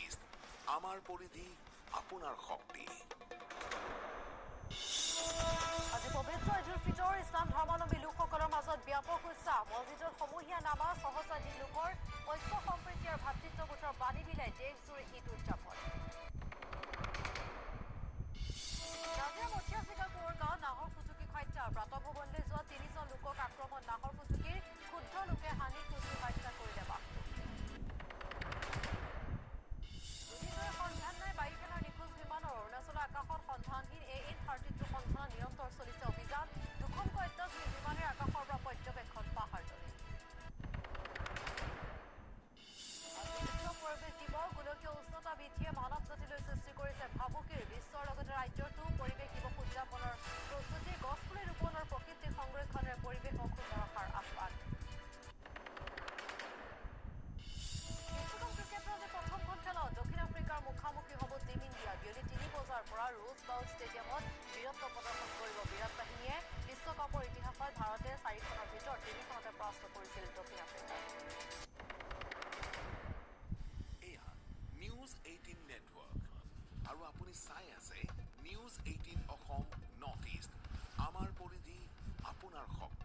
east আমাৰ পৰিধি আপোনাৰ শক্তি আজি পবিত্ৰ ঈদ উল ফিতৰ ইছলাম ধৰ্মাৱলম্বী লোকসকলৰ মাজত ব্যাপক উৎসাহ মছজিদত সমূহীয়া নামাজ সহস্ৰাধিক লোকৰ ঐক্য সম্প্ৰীতি আৰু ভাতৃত্ববোধৰ বাণী বিলাই দেশজুৰি ঈদ উদযাপন নাজিৰা মঠিয়া জিলাৰ কোঁৱৰগাঁৱত নাহৰ ফুটুকীক হত্যা প্ৰাতঃভৱনলৈ যোৱা 3জন লোকক আক্ৰমণ নাহৰ ফুটুকীৰ ক্ষুদ্ৰ লোকে হানি খুচি হত্যা কৰিলে বাঘটো দুদিনলৈ সন্ধান নাই বায়ুসেনাৰ নিখোজ বিমানৰ অৰুণাচলৰ আকাশত সন্ধানহীন AN-32 সন্ধানত নিৰন্তৰ চলিছে অভিযান দুখনকৈ অত্যাধুনিক বিমানেৰে আকাশৰ পৰা পৰ্যবেক্ষণ পাহাৰতলী পৰিৱেশ দিৱস গোলকীয় উষ্ণতা বৃদ্ধিয়ে মানৱ জাতিলৈ সৃষ্টি কৰিছে ভাবুকিৰ বিশ্বৰ লগতে ৰাজ্যতো পৰিৱেশ দিৱস উদযাপনৰ প্ৰস্তুতি গছপুলি ৰোপণ আৰু প্ৰকৃতি সংৰক্ষণেৰে পৰিৱেশ অক্ষুণ্ণ ৰখাৰ আহ্বান বিশ্বকাপ ক্ৰিকেটৰ আজি প্ৰথমখন খেলত দক্ষিণ আফ্ৰিকাৰ মুখামুখি হ'ব টীম ইণ্ডিয়া বিয়লি 3 বজাৰ পৰা ৰোজ বাউল ষ্টেডিয়ামত বীৰত্ব প্ৰদৰ্শন কৰিব বিৰাট বাহিনীয়ে বিশ্বকাপৰ ইতিহাসত ভাৰতে 4খনৰ ভিতৰত 3খনতে পৰাস্ত কৰিছিল দক্ষিণ আফ্ৰিকাক নিউজ 18 নেটৱৰ্ক আৰু আপুনি চাই আছে নিউজ 18 অসম নৰ্থ ইষ্ট আমাৰ পৰিধি আপোনাৰ শক্তি